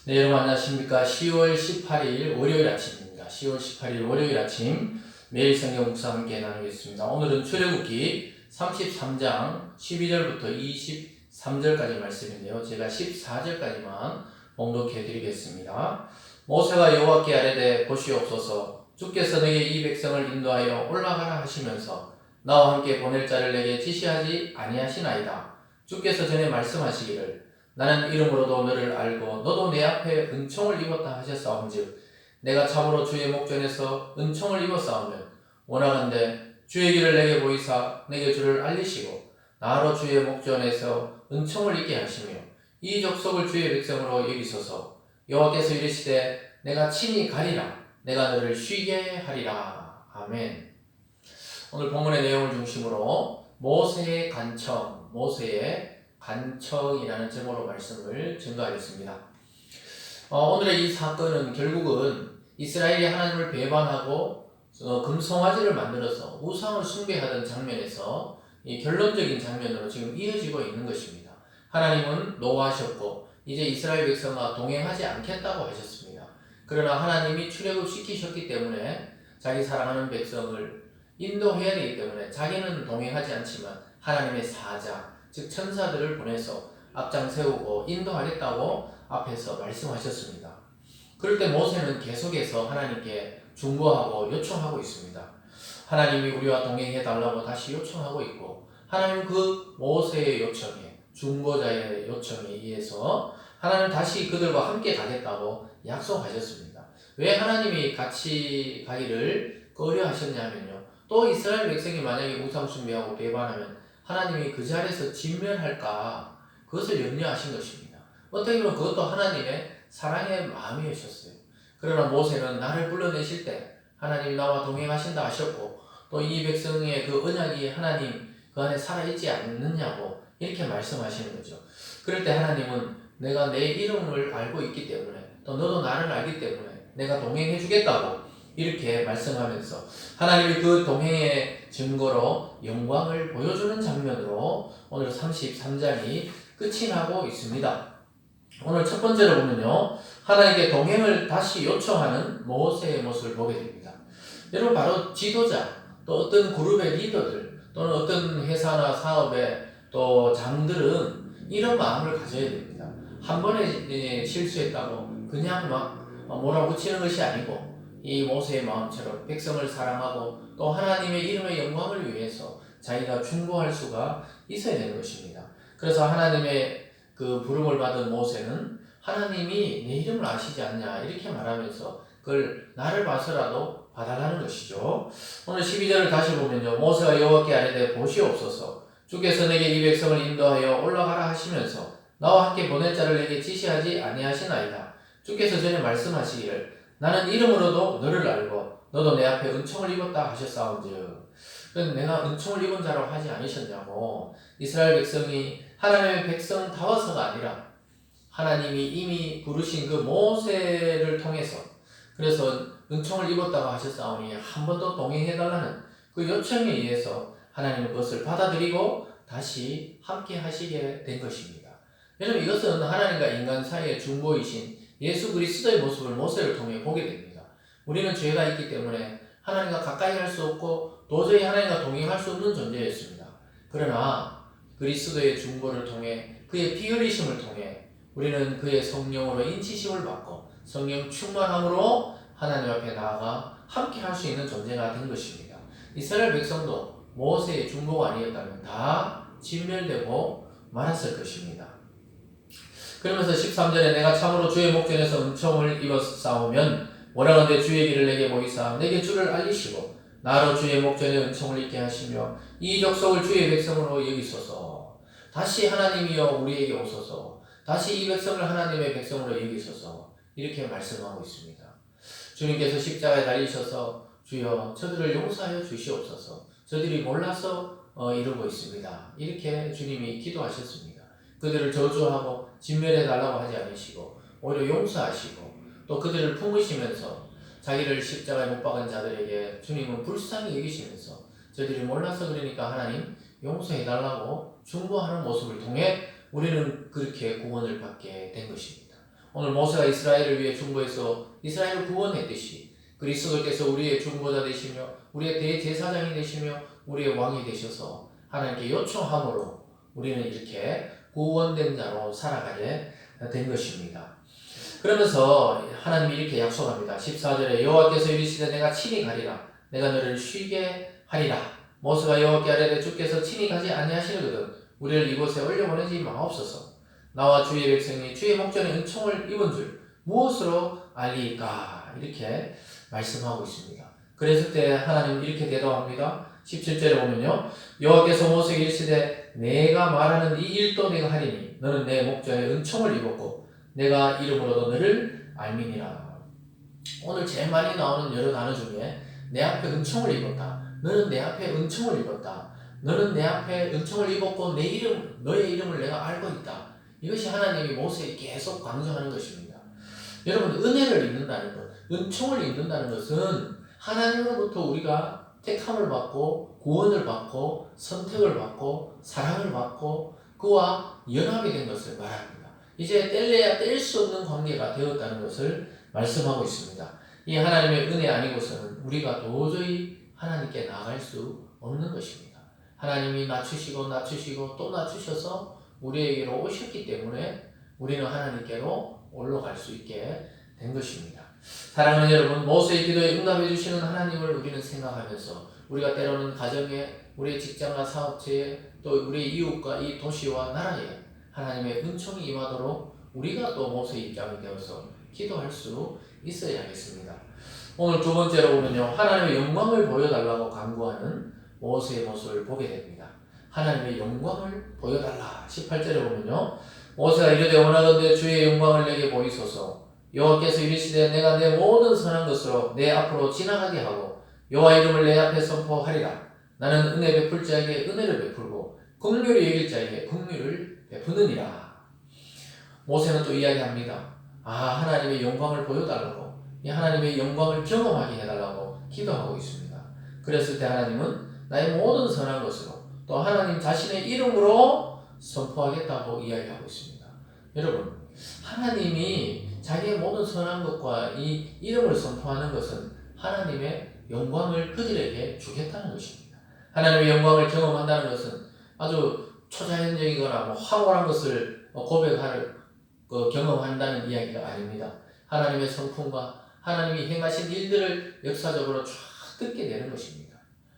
네, 여러분 안녕하십니까. 10월 18일 월요일 아침입니다. 10월 18일 월요일 아침 매일 성경 묵상 함께 나누겠습니다. 오늘은 출애굽기 33장 12절부터 23절까지 말씀인데요. 제가 14절까지만 봉독해 드리겠습니다. 모세가 여호와께 아뢰되 보시옵소서, 주께서 내게 이 백성을 인도하여 올라가라 하시면서 나와 함께 보낼 자를 내게 지시하지 아니하시나이다. 주께서 전에 말씀하시기를 나는 이름으로도 너를 알고 너도 내 앞에 은총을 입었다 하셨사온즉 내가 참으로 주의 목전에서 은총을 입었사오면 원하건대 주의 길을 내게 보이사 내게 주를 알리시고 나로 주의 목전에서 은총을 입게 하시며 이 족속을 주의 백성으로 여기소서. 여호와께서 이르시되 내가 친히 가리라. 내가 너를 쉬게 하리라. 아멘. 오늘 본문의 내용을 중심으로 모세의 간청이라는 제목으로 말씀을 증거하겠습니다. 오늘의 이 사건은 결국은 이스라엘이 하나님을 배반하고 금송아지를 만들어서 우상을 숭배하던 장면에서 이 결론적인 장면으로 지금 이어지고 있는 것입니다. 하나님은 노하셨고 이제 이스라엘 백성과 동행하지 않겠다고 하셨습니다. 그러나 하나님이 출애굽시키셨기 때문에 자기 사랑하는 백성을 인도해야 되기 때문에 자기는 동행하지 않지만 하나님의 사자 즉 천사들을 보내서 앞장 세우고 인도하겠다고 앞에서 말씀하셨습니다. 그럴 때 모세는 계속해서 하나님께 중보하고 요청하고 있습니다. 하나님이 우리와 동행해 달라고 다시 요청하고 있고 하나님 그 모세의 요청에 중보자의 요청에 의해서 하나님 다시 그들과 함께 가겠다고 약속하셨습니다. 왜 하나님이 같이 가기를 꺼려 하셨냐면요. 또 이스라엘 백성이 만약에 우상 숭배하고 배반하면 하나님이 그 자리에서 진멸할까 그것을 염려하신 것입니다. 어떻게 보면 그것도 하나님의 사랑의 마음이셨어요. 그러나 모세는 나를 불러내실 때 하나님이 나와 동행하신다 하셨고 또 이 백성의 그 언약이 하나님 그 안에 살아있지 않느냐고 이렇게 말씀하시는 거죠. 그럴 때 하나님은 내가 내 이름을 알고 있기 때문에 또 너도 나를 알기 때문에 내가 동행해 주겠다고 이렇게 말씀하면서 하나님이 그 동행의 증거로 영광을 보여주는 장면으로 오늘 33장이 끝이 나고 있습니다. 오늘 첫 번째로 보면요, 하나님께 동행을 다시 요청하는 모세의 모습을 보게 됩니다. 여러분, 바로 지도자, 또 어떤 그룹의 리더들, 또는 어떤 회사나 사업의 또 장들은 이런 마음을 가져야 됩니다. 한 번에 실수했다고 그냥 막 몰아붙이는 것이 아니고 이 모세의 마음처럼 백성을 사랑하고 또 하나님의 이름의 영광을 위해서 자기가 중보할 수가 있어야 되는 것입니다. 그래서 하나님의 그 부름을 받은 모세는 하나님이 내 이름을 아시지 않냐 이렇게 말하면서 그걸 나를 봐서라도 봐달라는 것이죠. 오늘 12절을 다시 보면요, 모세가 여호와께 아뢰되 보시옵소서, 주께서 내게 이 백성을 인도하여 올라가라 하시면서 나와 함께 보낼 자를 내게 지시하지 아니하시나이다. 주께서 전에 말씀하시기를 나는 이름으로도 너를 알고 너도 내 앞에 은총을 입었다 하셨사온즉 내가 은총을 입은 자라고 하지 않으셨냐고. 이스라엘 백성이 하나님의 백성다워서가 아니라 하나님이 이미 부르신 그 모세를 통해서 그래서 은총을 입었다고 하셨사오니 한 번 더 동행해달라는 그 요청에 의해서 하나님은 그것을 받아들이고 다시 함께 하시게 된 것입니다. 여러분, 이것은 하나님과 인간 사이의 중보이신 예수 그리스도의 모습을 모세를 통해 보게 됩니다. 우리는 죄가 있기 때문에 하나님과 가까이 할 수 없고 도저히 하나님과 동행할 수 없는 존재였습니다. 그러나 그리스도의 중보를 통해 그의 피 흘리심을 통해 우리는 그의 성령으로 인치심을 받고 성령 충만함으로 하나님 앞에 나아가 함께 할 수 있는 존재가 된 것입니다. 이스라엘 백성도 모세의 중보가 아니었다면 다 진멸되고 말았을 것입니다. 그러면서 13절에 내가 참으로 주의 목전에서 은총을 입었사오면 원하건대 주의 길을 내게 보이사 내게 주를 알리시고 나로 주의 목전에 은총을 입게 하시며 이 족속을 주의 백성으로 여기소서. 다시 하나님이여 우리에게 오소서. 다시 이 백성을 하나님의 백성으로 여기소서. 이렇게 말씀하고 있습니다. 주님께서 십자가에 달리셔서 주여 저들을 용서하여 주시옵소서. 저들이 몰라서 이러고 있습니다. 이렇게 주님이 기도하셨습니다. 그들을 저주하고 진멸해달라고 하지 않으시고 오히려 용서하시고 또 그들을 품으시면서 자기를 십자가에 못 박은 자들에게 주님은 불쌍히 여기시면서 저들이 몰라서 그러니까 하나님 용서해달라고 중보하는 모습을 통해 우리는 그렇게 구원을 받게 된 것입니다. 오늘 모세가 이스라엘을 위해 중보해서 이스라엘을 구원했듯이 그리스도께서 우리의 중보자 되시며 우리의 대제사장이 되시며 우리의 왕이 되셔서 하나님께 요청함으로 우리는 이렇게 구원된 자로 살아가게 된 것입니다. 그러면서 하나님이 이렇게 약속합니다. 14절에 여호와께서 이르시되 내가 친히 가리라. 내가 너를 쉬게 하리라. 모세가 여호와께 아뢰되 주께서 친히 가지 아니하시거든 우리를 이곳에 올려보내지 마옵소서. 나와 주의 백성이 주의 목전에 은총을 입은 줄 무엇으로 알리까? 이렇게 말씀하고 있습니다. 그랬을 때 하나님 이렇게 대답합니다. 17절에 보면요. 여호와께서 모세에게 이르시되 내가 말하는 이 일도 내가 하리니 너는 내 목전에 은총을 입었고 내가 이름으로도 너를 알미니라. 오늘 제일 많이 나오는 여러 단어 중에 내 앞에 은총을 입었다. 너는 내 앞에 은총을 입었다. 너는 내 앞에 은총을 입었고 너의 이름을 내가 알고 있다. 이것이 하나님이 모세에게 계속 강조하는 것입니다. 여러분, 은혜를 입는다는 것, 은총을 입는다는 것은 하나님으로부터 우리가 택함을 받고 구원을 받고 선택을 받고 사랑을 받고 그와 연합이 된 것을 말합니다. 이제 뗄래야 뗄 수 없는 관계가 되었다는 것을 말씀하고 있습니다. 이 하나님의 은혜 아니고서는 우리가 도저히 하나님께 나아갈 수 없는 것입니다. 하나님이 낮추시고 또 낮추셔서 우리에게로 오셨기 때문에 우리는 하나님께로 올라갈 수 있게 된 것입니다. 사랑하는 여러분, 모세의 기도에 응답해 주시는 하나님을 우리는 생각하면서 우리가 때로는 가정에, 우리의 직장과 사업체에, 또 우리의 이웃과 이 도시와 나라에 하나님의 은총이 임하도록 우리가 또 모세의 입장이 되어서 기도할 수 있어야겠습니다. 오늘 두 번째로 보면요, 하나님의 영광을 보여달라고 간구하는 모세의 모습을 보게 됩니다. 하나님의 영광을 보여달라. 18절에 보면요, 모세가 이르되 원하건대 주의 영광을 내게 보이소서. 여호와께서 이르시되 내가 내 모든 선한 것으로 내 앞으로 지나가게 하고 여호와 이름을 내 앞에 선포하리라. 나는 은혜 베풀 자에게 은혜를 베풀고 긍휼히 여길 자에게 긍휼을 베푸느니라. 모세는 또 이야기합니다. 하나님의 영광을 보여달라고, 이 하나님의 영광을 경험하게 해달라고 기도하고 있습니다. 그랬을 때 하나님은 나의 모든 선한 것으로 또 하나님 자신의 이름으로 선포하겠다고 이야기하고 있습니다. 여러분, 하나님이 자기의 모든 선한 것과 이 이름을 선포하는 것은 하나님의 영광을 그들에게 주겠다는 것입니다. 하나님의 영광을 경험한다는 것은 아주 초자연적이거나 황홀한 것을 경험한다는 이야기가 아닙니다. 하나님의 성품과 하나님이 행하신 일들을 역사적으로 쫙 듣게 되는 것입니다.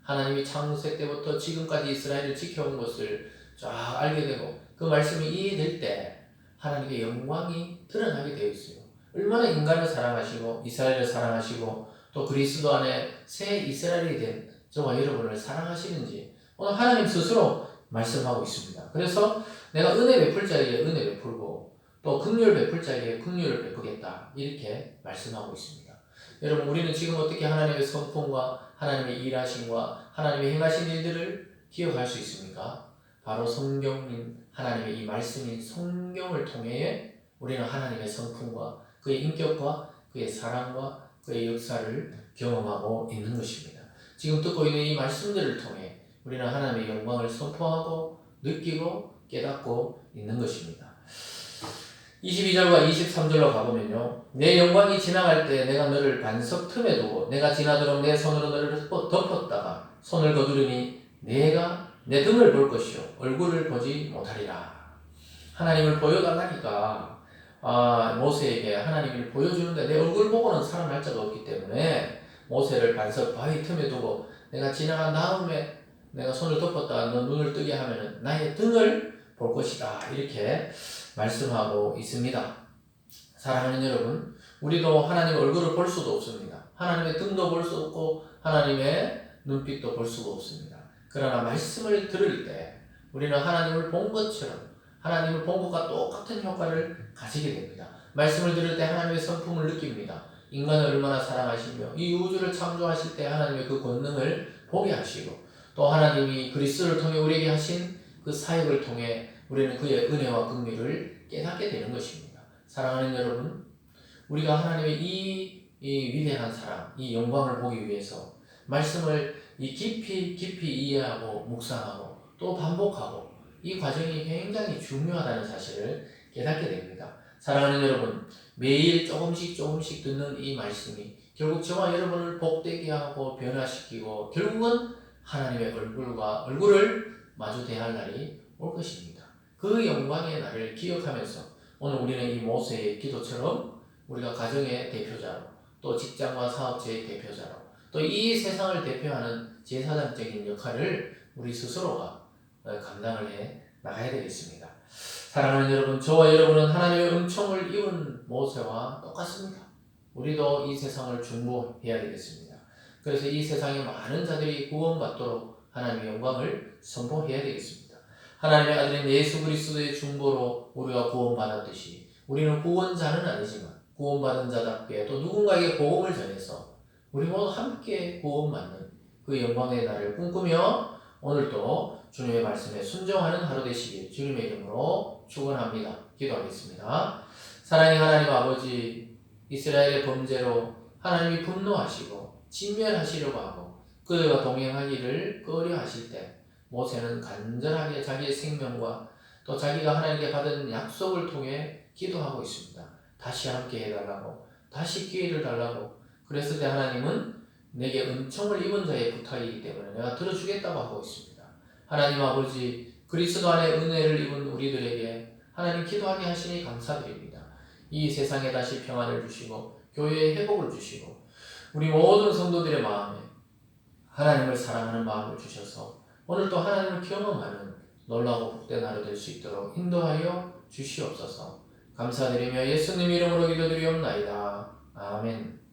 하나님이 창세 때부터 지금까지 이스라엘을 지켜온 것을 쫙 알게 되고 그 말씀이 이해될 때 하나님의 영광이 드러나게 되어 있어요. 얼마나 인간을 사랑하시고 이스라엘을 사랑하시고 또 그리스도 안에 새 이스라엘이 된 저와 여러분을 사랑하시는지 오늘 하나님 스스로 말씀하고 있습니다. 그래서 내가 은혜 베풀 자에게 은혜 베풀고 또 긍휼 베풀 자에게 긍휼을 베푸겠다 이렇게 말씀하고 있습니다. 여러분, 우리는 지금 어떻게 하나님의 성품과 하나님의 일하심과 하나님의 행하신 일들을 기억할 수 있습니까? 바로 성경인 하나님의 이 말씀인 성경을 통해 우리는 하나님의 성품과 그의 인격과 그의 사랑과 그의 역사를 경험하고 있는 것입니다. 지금 듣고 있는 이 말씀들을 통해 우리는 하나님의 영광을 선포하고 느끼고 깨닫고 있는 것입니다. 22절과 23절로 가보면요, 내 영광이 지나갈 때 내가 너를 반석 틈에 두고 내가 지나도록 내 손으로 너를 덮었다가 손을 거두르니 내가 내 등을 볼 것이요 얼굴을 보지 못하리라. 하나님을 보여달라니까 모세에게 하나님을 보여주는데 내 얼굴 보고는 살아날 자가 없기 때문에 모세를 반석 바위 틈에 두고 내가 지나간 다음에 내가 손을 덮었다가 너 눈을 뜨게 하면 나의 등을 볼 것이다 이렇게 말씀하고 있습니다. 사랑하는 여러분, 우리도 하나님의 얼굴을 볼 수도 없습니다. 하나님의 등도 볼 수 없고 하나님의 눈빛도 볼 수가 없습니다. 그러나 말씀을 들을 때 우리는 하나님을 본 것처럼 하나님을 본 것과 똑같은 효과를 가지게 됩니다. 말씀을 들을 때 하나님의 성품을 느낍니다. 인간을 얼마나 사랑하시며 이 우주를 창조하실 때 하나님의 그 권능을 보게 하시고 또 하나님이 그리스도를 통해 우리에게 하신 그 사역을 통해 우리는 그의 은혜와 긍휼을 깨닫게 되는 것입니다. 사랑하는 여러분, 우리가 하나님의 이 위대한 사랑, 이 영광을 보기 위해서 말씀을 깊이 이해하고 묵상하고 또 반복하고 이 과정이 굉장히 중요하다는 사실을 깨닫게 됩니다. 사랑하는 여러분, 매일 조금씩 듣는 이 말씀이 결국 저와 여러분을 복되게 하고 변화시키고 결국은 하나님의 얼굴을 마주 대할 날이 올 것입니다. 그 영광의 날을 기억하면서 오늘 우리는 이 모세의 기도처럼 우리가 가정의 대표자로 또 직장과 사업체의 대표자로 또 이 세상을 대표하는 제사장적인 역할을 우리 스스로가 감당을 해 나가야 되겠습니다. 사랑하는 여러분, 저와 여러분은 하나님의 은총을 입은 모세와 똑같습니다. 우리도 이 세상을 중보해야 되겠습니다. 그래서 이 세상에 많은 자들이 구원받도록 하나님의 영광을 선포해야 되겠습니다. 하나님의 아들인 예수 그리스도의 중보로 우리가 구원받았듯이 우리는 구원자는 아니지만 구원받은 자답게 또 누군가에게 복음을 전해서 우리 모두 함께 구원받는 그 영광의 날을 꿈꾸며 오늘도 주님의 말씀에 순종하는 하루 되시길 주님의 이름으로 축원합니다. 기도하겠습니다. 사랑의 하나님 아버지, 이스라엘의 범죄로 하나님이 분노하시고 진멸하시려고 하고 그들과 동행하기를 꺼려하실 때 모세는 간절하게 자기의 생명과 또 자기가 하나님께 받은 약속을 통해 기도하고 있습니다. 다시 함께 해달라고, 다시 기회를 달라고. 그랬을 때 하나님은 내게 은총을 입은 자의 부탁이기 때문에 내가 들어주겠다고 하고 있습니다. 하나님 아버지, 그리스도 안에 은혜를 입은 우리들에게 하나님 기도하게 하시니 감사드립니다. 이 세상에 다시 평안을 주시고 교회에 회복을 주시고 우리 모든 성도들의 마음에 하나님을 사랑하는 마음을 주셔서 오늘도 하나님을 경험하는 놀라고 복된 하루 될 수 있도록 인도하여 주시옵소서. 감사드리며 예수님 이름으로 기도드리옵나이다. 아멘.